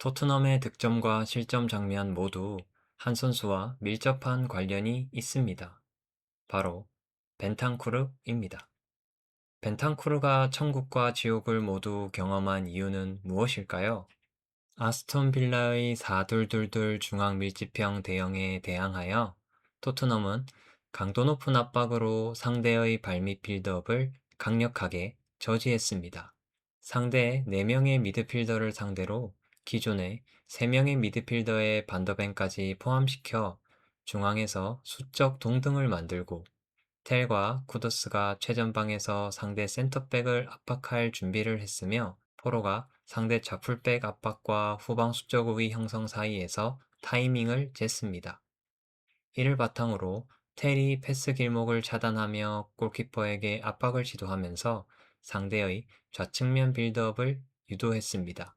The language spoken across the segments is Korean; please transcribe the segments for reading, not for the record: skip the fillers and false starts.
토트넘의 득점과 실점 장면 모두 한 선수와 밀접한 관련이 있습니다. 바로 벤탄쿠르입니다. 벤탄쿠르가 천국과 지옥을 모두 경험한 이유는 무엇일까요? 아스톤 빌라의 4-2-2-2 중앙 밀집형 대형에 대항하여 토트넘은 강도 높은 압박으로 상대의 발밑 빌드업을 강력하게 저지했습니다. 상대 4명의 미드필더를 상대로 기존의 3명의 미드필더의 반더벤까지 포함시켜 중앙에서 수적 동등을 만들고 텔과 쿠더스가 최전방에서 상대 센터백을 압박할 준비를 했으며 포로가 상대 좌풀백 압박과 후방 수적 우위 형성 사이에서 타이밍을 쟀습니다. 이를 바탕으로 텔이 패스 길목을 차단하며 골키퍼에게 압박을 시도하면서 상대의 좌측면 빌드업을 유도했습니다.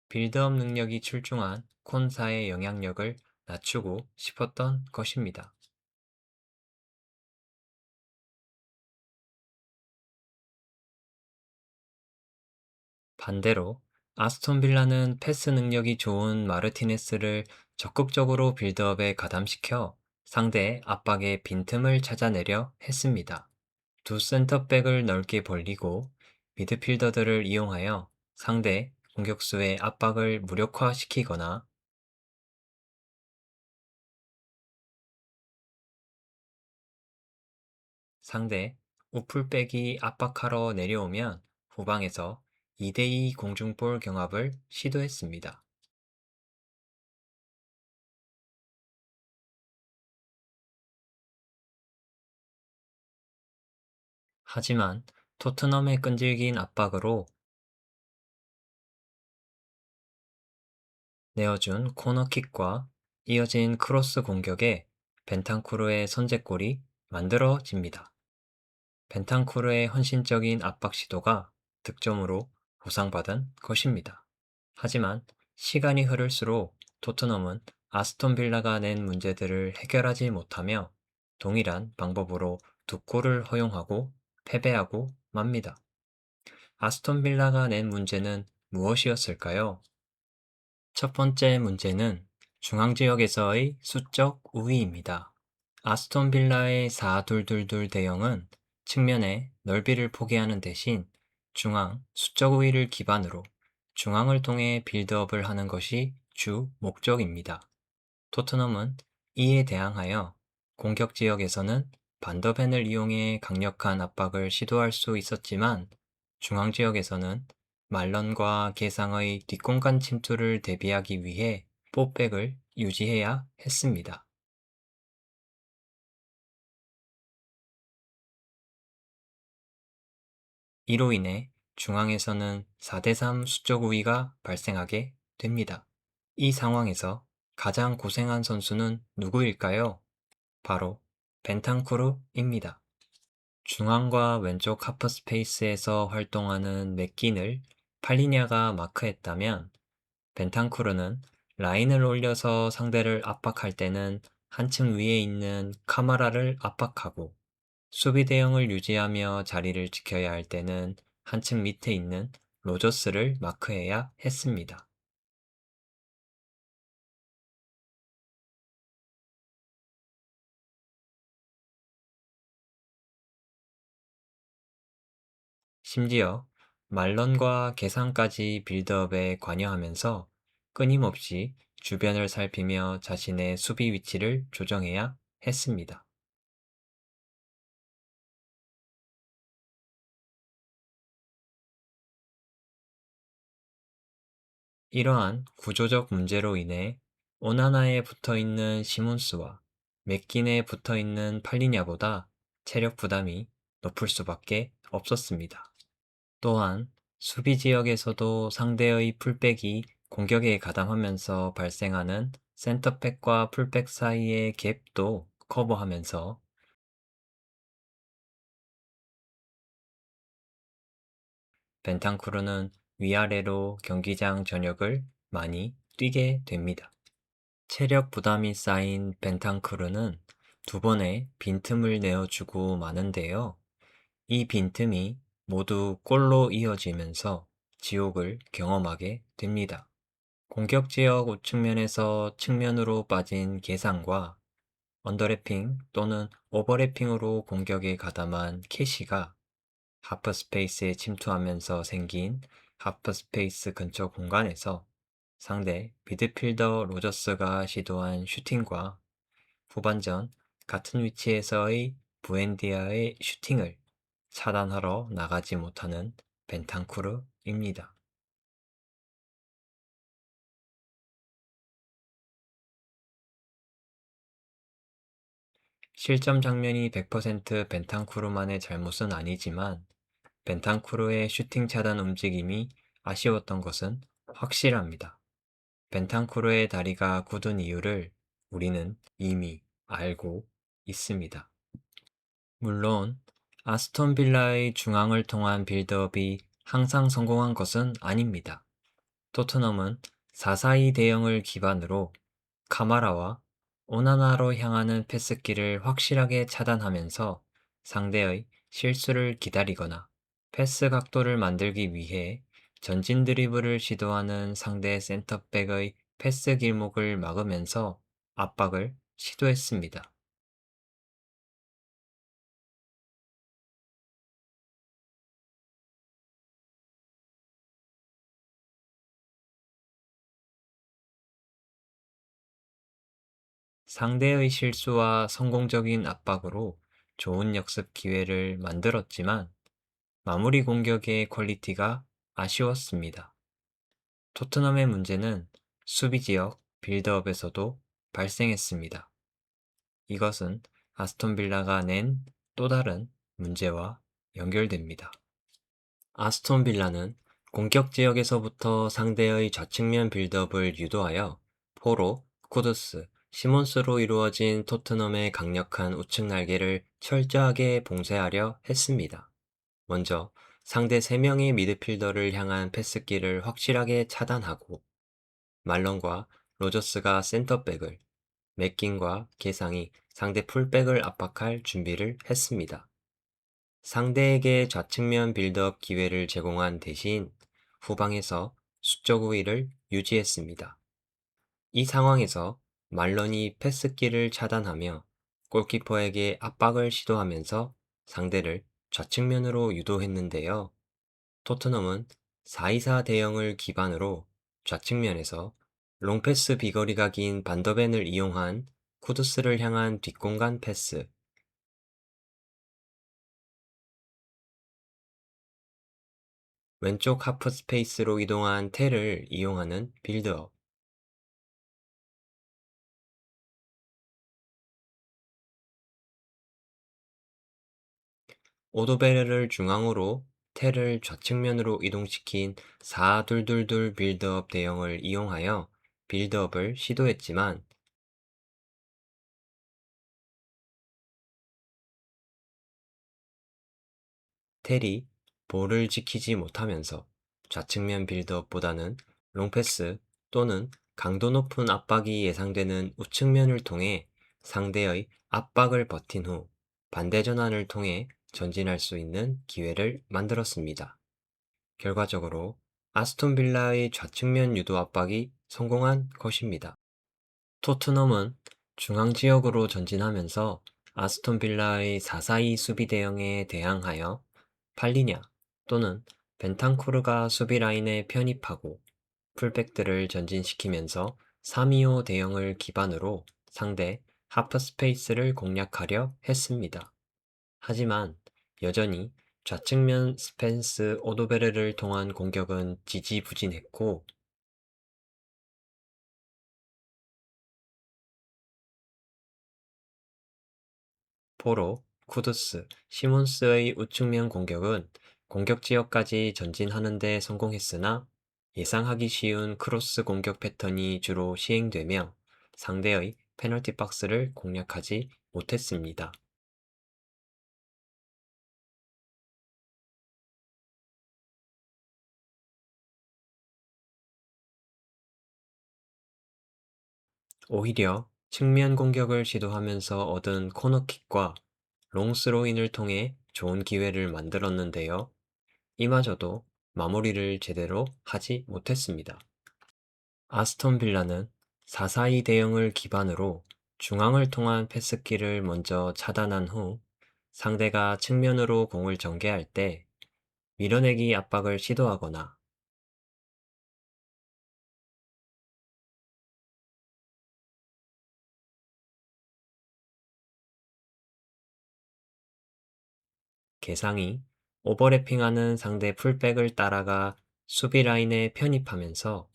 빌드업 능력이 출중한 콘사의 영향력을 낮추고 싶었던 것입니다. 반대로 아스톤 빌라는 패스 능력이 좋은 마르티네스를 적극적으로 빌드업에 가담시켜 상대의 압박의 빈틈을 찾아내려 했습니다. 두 센터백을 넓게 벌리고 미드필더들을 이용하여 상대 공격수의 압박을 무력화시키거나 상대 우풀백이 압박하러 내려오면 후방에서 2대2 공중볼 경합을 시도했습니다. 하지만 토트넘의 끈질긴 압박으로 내어준 코너킥과 이어진 크로스 공격에 벤탄쿠르의 선제골이 만들어집니다. 벤탄쿠르의 헌신적인 압박 시도가 득점으로 보상받은 것입니다. 하지만 시간이 흐를수록 토트넘은 아스톤 빌라가 낸 문제들을 해결하지 못하며 동일한 방법으로 두 골을 허용하고 패배하고 맙니다. 아스톤 빌라가 낸 문제는 무엇이었을까요? 첫 번째 문제는 중앙 지역에서의 수적 우위입니다. 아스톤 빌라의 4-2-2-2 대형은 측면의 넓이를 포기하는 대신 중앙 수적 우위를 기반으로 중앙을 통해 빌드업을 하는 것이 주 목적입니다. 토트넘은 이에 대항하여 공격 지역에서는 반더벤을 이용해 강력한 압박을 시도할 수 있었지만 중앙 지역에서는 말런과 개상의 뒷공간 침투를 대비하기 위해 포백을 유지해야 했습니다. 이로 인해 중앙에서는 4대3 수적 우위가 발생하게 됩니다. 이 상황에서 가장 고생한 선수는 누구일까요? 바로 벤탄쿠르입니다. 중앙과 왼쪽 하프 스페이스에서 활동하는 맥긴을 팔리냐가 마크했다면 벤탄쿠르는 라인을 올려서 상대를 압박할 때는 한층 위에 있는 카마라를 압박하고 수비 대형을 유지하며 자리를 지켜야 할 때는 한층 밑에 있는 로저스를 마크해야 했습니다. 심지어 말런과 계산까지 빌드업에 관여하면서 끊임없이 주변을 살피며 자신의 수비 위치를 조정해야 했습니다. 이러한 구조적 문제로 인해 오나나에 붙어 있는 시몬스와 맥긴에 붙어 있는 팔리냐보다 체력 부담이 높을 수밖에 없었습니다. 또한 수비 지역에서도 상대의 풀백이 공격에 가담하면서 발생하는 센터백과 풀백 사이의 갭도 커버하면서 벤탄쿠르는 위아래로 경기장 전역을 많이 뛰게 됩니다. 체력 부담이 쌓인 벤탄쿠르는 두 번의 빈틈을 내어주고 마는데요. 이 빈틈이 모두 골로 이어지면서 지옥을 경험하게 됩니다. 공격 지역 우측면에서 측면으로 빠진 계상과 언더래핑 또는 오버래핑으로 공격에 가담한 캐시가 하프스페이스에 침투하면서 생긴 하프스페이스 근처 공간에서 상대 미드필더 로저스가 시도한 슈팅과 후반전 같은 위치에서의 부엔디아의 슈팅을 차단하러 나가지 못하는 벤탄쿠르입니다. 실점 장면이 100% 벤탄쿠르만의 잘못은 아니지만 벤탄쿠르의 슈팅 차단 움직임이 아쉬웠던 것은 확실합니다. 벤탄쿠르의 다리가 굳은 이유를 우리는 이미 알고 있습니다. 물론 아스톤 빌라의 중앙을 통한 빌드업이 항상 성공한 것은 아닙니다. 토트넘은 4-4-2 대형을 기반으로 카마라와 오나나로 향하는 패스길을 확실하게 차단하면서 상대의 실수를 기다리거나 패스 각도를 만들기 위해 전진 드리블을 시도하는 상대 센터백의 패스 길목을 막으면서 압박을 시도했습니다. 상대의 실수와 성공적인 압박으로 좋은 역습 기회를 만들었지만 마무리 공격의 퀄리티가 아쉬웠습니다. 토트넘의 문제는 수비 지역 빌드업에서도 발생했습니다. 이것은 아스톤 빌라가 낸 또 다른 문제와 연결됩니다. 아스톤 빌라는 공격 지역에서부터 상대의 좌측면 빌드업을 유도하여 포로, 쿠두스, 시몬스로 이루어진 토트넘의 강력한 우측 날개를 철저하게 봉쇄하려 했습니다. 먼저 상대 3명의 미드필더를 향한 패스길을 확실하게 차단하고 말론과 로저스가 센터백을, 맥긴과 게상이 상대 풀백을 압박할 준비를 했습니다. 상대에게 좌측면 빌드업 기회를 제공한 대신 후방에서 수적 우위를 유지했습니다. 이 상황에서 말런이 패스길을 차단하며 골키퍼에게 압박을 시도하면서 상대를 좌측면으로 유도했는데요. 토트넘은 4-2-4 대형을 기반으로 좌측면에서 롱패스 비거리가 긴 반더벤을 이용한 쿠두스를 향한 뒷공간 패스, 왼쪽 하프 스페이스로 이동한 텔을 이용하는 빌드업, 오도베르를 중앙으로 텔을 좌측면으로 이동시킨 4-2-2 빌드업 대형을 이용하여 빌드업을 시도했지만 텔이 볼을 지키지 못하면서 좌측면 빌드업보다는 롱패스 또는 강도 높은 압박이 예상되는 우측면을 통해 상대의 압박을 버틴 후 반대 전환을 통해 전진할 수 있는 기회를 만들었습니다. 결과적으로 아스톤 빌라의 좌측면 유도 압박이 성공한 것입니다. 토트넘은 중앙 지역으로 전진하면서 아스톤 빌라의 4-4-2 수비 대응에 대항하여 팔리냐 또는 벤탄쿠르가 수비 라인에 편입하고 풀백들을 전진시키면서 3-2-5 대응을 기반으로 상대 하프 스페이스를 공략하려 했습니다. 하지만 여전히 좌측면 스펜스 오도베르를 통한 공격은 지지부진했고 포로, 쿠두스, 시몬스의 우측면 공격은 공격 지역까지 전진하는 데 성공했으나 예상하기 쉬운 크로스 공격 패턴이 주로 시행되며 상대의 페널티 박스를 공략하지 못했습니다. 오히려 측면 공격을 시도하면서 얻은 코너킥과 롱스로인을 통해 좋은 기회를 만들었는데요. 이마저도 마무리를 제대로 하지 못했습니다. 아스톤 빌라는 4-4-2 대형을 기반으로 중앙을 통한 패스기를 먼저 차단한 후 상대가 측면으로 공을 전개할 때 밀어내기 압박을 시도하거나 개상이 오버래핑하는 상대 풀백을 따라가 수비 라인에 편입하면서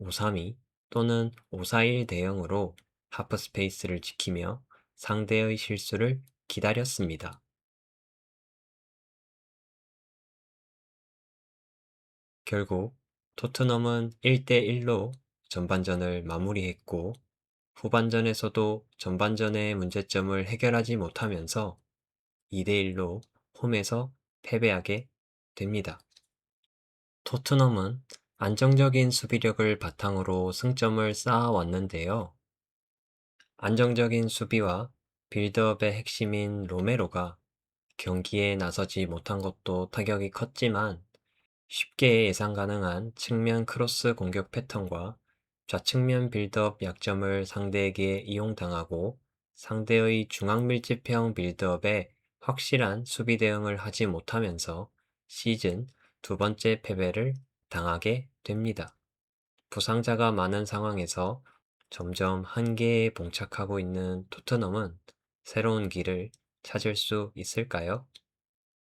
5-3-2 또는 5-4-1 대형으로 하프 스페이스를 지키며 상대의 실수를 기다렸습니다. 결국 토트넘은 1대1로 전반전을 마무리했고 후반전에서도 전반전의 문제점을 해결하지 못하면서 2대1로 홈에서 패배하게 됩니다. 토트넘은 안정적인 수비력을 바탕으로 승점을 쌓아왔는데요. 안정적인 수비와 빌드업의 핵심인 로메로가 경기에 나서지 못한 것도 타격이 컸지만 쉽게 예상 가능한 측면 크로스 공격 패턴과 좌측면 빌드업 약점을 상대에게 이용당하고 상대의 중앙 밀집형 빌드업에 확실한 수비 대응을 하지 못하면서 시즌 두 번째 패배를 당하게 됩니다. 부상자가 많은 상황에서 점점 한계에 봉착하고 있는 토트넘은 새로운 길을 찾을 수 있을까요?